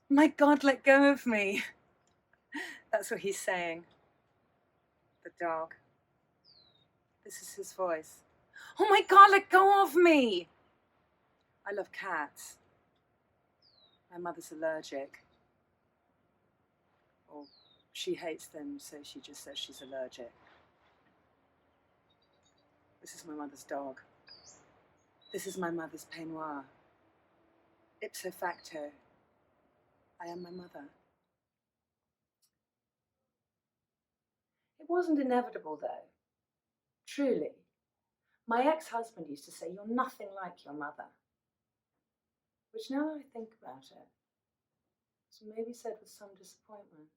My God, let go of me. That's what he's saying. The dog. This is his voice. Oh my God, let go of me. I love cats. My mother's allergic. Or she hates them, so she just says she's allergic. This is my mother's dog. This is my mother's peignoir. Ipso facto, I am my mother. It wasn't inevitable, though. Truly. My ex-husband used to say, "You're nothing like your mother." Which, now that I think about it, was maybe said with some disappointment.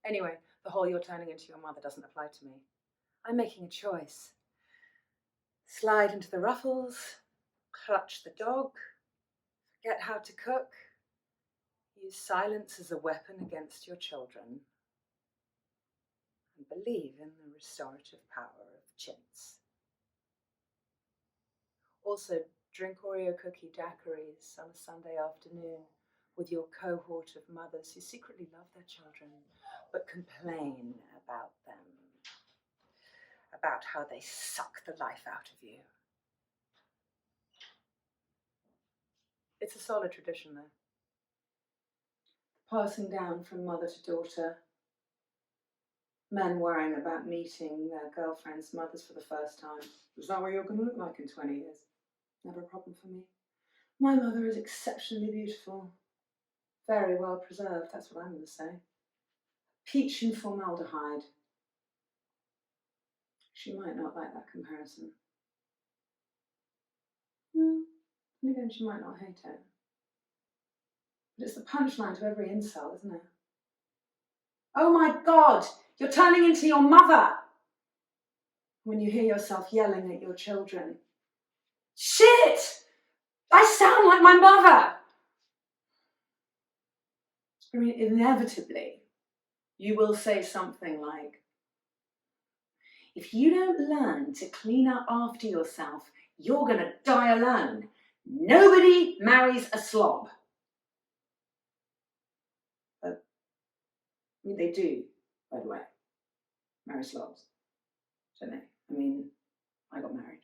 Anyway, the whole "you're turning into your mother" doesn't apply to me. I'm making a choice. Slide into the ruffles, clutch the dog, forget how to cook, use silence as a weapon against your children, and believe in the restorative power of chintz. Also, drink Oreo cookie daiquiris on a Sunday afternoon with your cohort of mothers who secretly love their children but complain about them, about how they suck the life out of you. It's a solid tradition, though. Passing down from mother to daughter, men worrying about meeting their girlfriends' mothers for the first time. Is that what you're going to look like in 20 years? Never a problem for me. My mother is exceptionally beautiful. Very well preserved, that's what I'm going to say. Peach and formaldehyde. She might not like that comparison. And again, she might not hate it. But it's the punchline to every insult, isn't it? Oh my God, you're turning into your mother! When you hear yourself yelling at your children. Shit! I sound like my mother! I mean, inevitably, you will say something like, "If you don't learn to clean up after yourself, you're going to die alone. Nobody marries a slob." I mean, they do, by the way, marry slobs, don't they? I mean, I got married.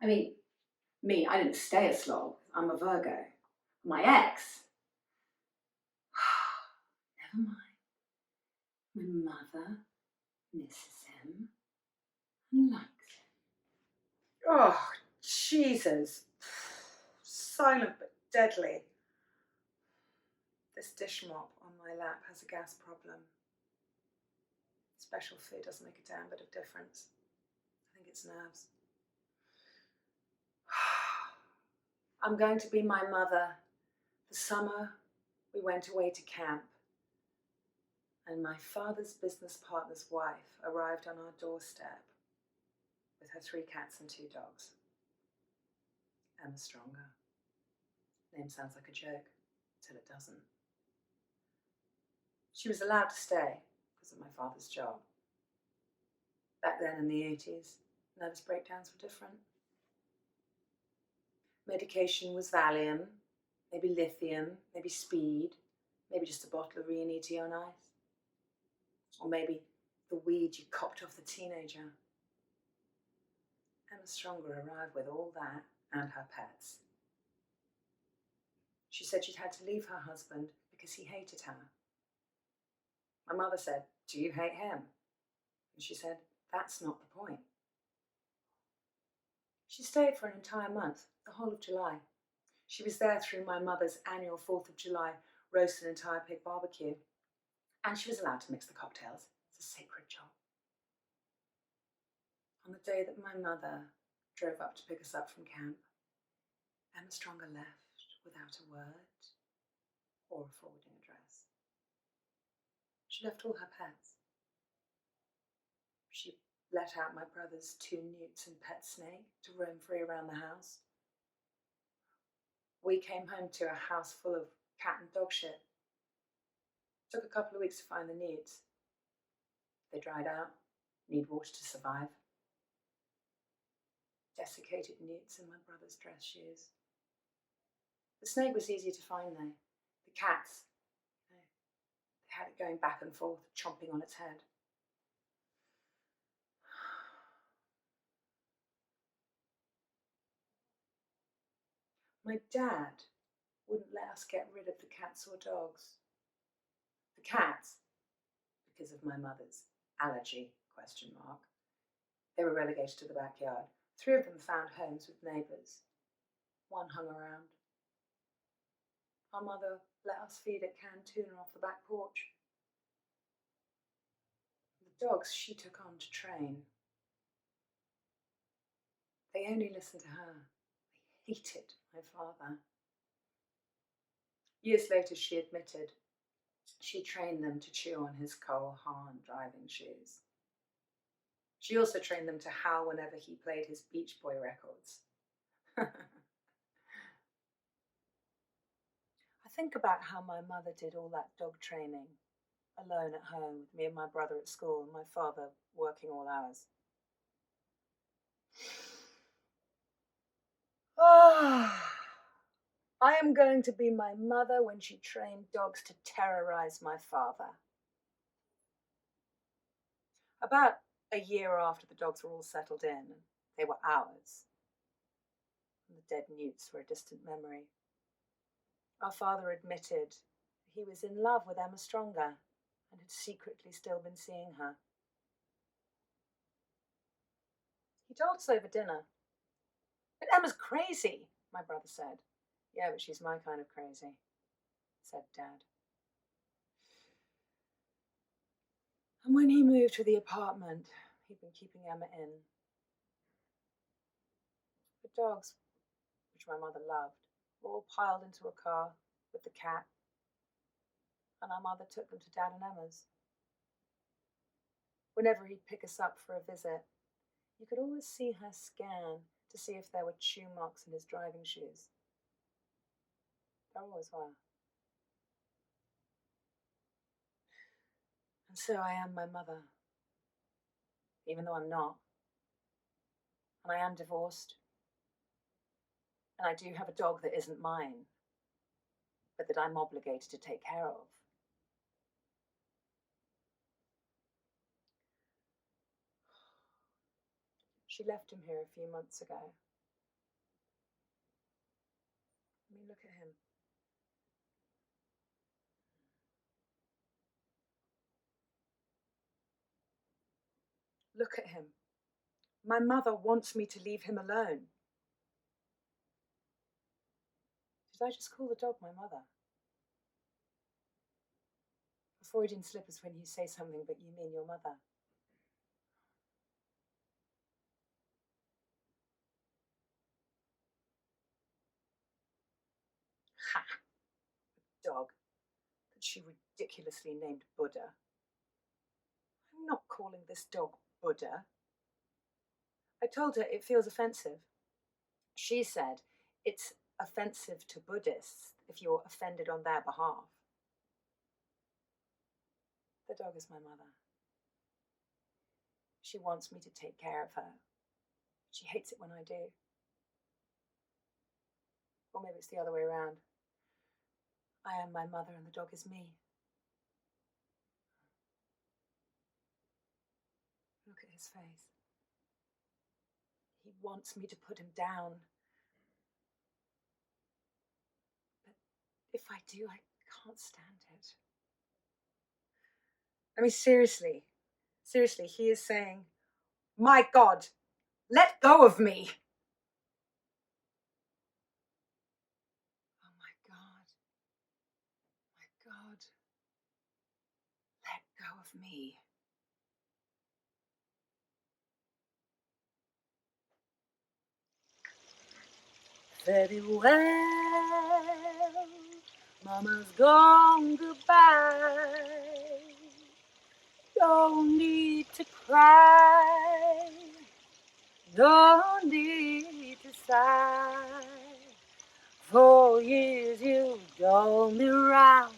I mean, me, I didn't stay a slob. I'm a Virgo. My ex, never mind. My mother misses him and likes him. Oh, Jesus. Silent but deadly. This dish mop on my lap has a gas problem. Special food doesn't make a damn bit of difference. I think it's nerves. I'm going to be my mother. The summer we went away to camp, and my father's business partner's wife arrived on our doorstep with her 3 cats and 2 dogs. Emma Stronger. Name sounds like a joke, till it doesn't. She was allowed to stay because of my father's job. Back then in the 80s, nervous breakdowns were different. Medication was Valium, maybe lithium, maybe speed, maybe just a bottle of Riunite on ice. Or maybe the weed you copped off the teenager. Emma Stronger arrived with all that and her pets. She said she'd had to leave her husband because he hated her. My mother said, "Do you hate him?" And she said, "That's not the point." She stayed for an entire month, the whole of July. She was there through my mother's annual 4th of July roast and entire pig barbecue. And she was allowed to mix the cocktails. It's a sacred job. On the day that my mother drove up to pick us up from camp, Emma Stronger left without a word or a forwarding address. She left all her pets. She let out my brother's 2 newts and pet snake to roam free around the house. We came home to a house full of cat and dog shit. It took a couple of weeks to find the newts. They dried out, need water to survive. Desiccated newts in my brother's dress shoes. The snake was easier to find though. The cats, they had it going back and forth, chomping on its head. My dad wouldn't let us get rid of the cats or dogs. The cats, because of my mother's allergy, ? They were relegated to the backyard. 3 of them found homes with neighbours. 1 hung around. Our mother let us feed it canned tuna off the back porch. The dogs she took on to train. They only listened to her. They hated my father. Years later, she admitted she trained them to chew on his Cole Haan driving shoes. She also trained them to howl whenever he played his Beach Boy records. I think about how my mother did all that dog training, alone at home with me and my brother at school and my father working all hours. I am going to be my mother when she trained dogs to terrorize my father. About a year after the dogs were all settled in, they were ours, and the dead newts were a distant memory, our father admitted he was in love with Emma Stronger and had secretly still been seeing her. He told us over dinner. But Emma's crazy, my brother said. Yeah, but she's my kind of crazy, said Dad. And when he moved to the apartment, he'd been keeping Emma in. The dogs, which my mother loved, were all piled into a car with the cat, and our mother took them to Dad and Emma's. Whenever he'd pick us up for a visit, you could always see her scan to see if there were chew marks in his driving shoes. There always were. And so I am my mother, even though I'm not. And I am divorced. And I do have a dog that isn't mine, but that I'm obligated to take care of. She left him here a few months ago. I mean, look at him. Look at him. My mother wants me to leave him alone. Did I just call the dog my mother? A Freudian slip is when you say something but you mean your mother. Ha! A dog that she ridiculously named Buddha. I'm not calling this dog Buddha. I told her it feels offensive. She said it's offensive to Buddhists if you're offended on their behalf. The dog is my mother. She wants me to take care of her. She hates it when I do. Or maybe it's the other way around. I am my mother and the dog is me. Look at his face. He wants me to put him down. But if I do, I can't stand it. I mean, seriously, he is saying, my God, let go of me. Oh my God, let go of me. Very well, Mama's gone goodbye. Don't need to cry, no need to sigh. 4 years you've done me round.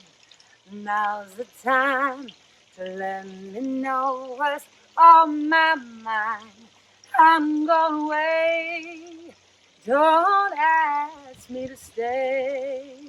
Now's the time to let me know what's on my mind. I'm gonna wait. Don't ask wants me to stay.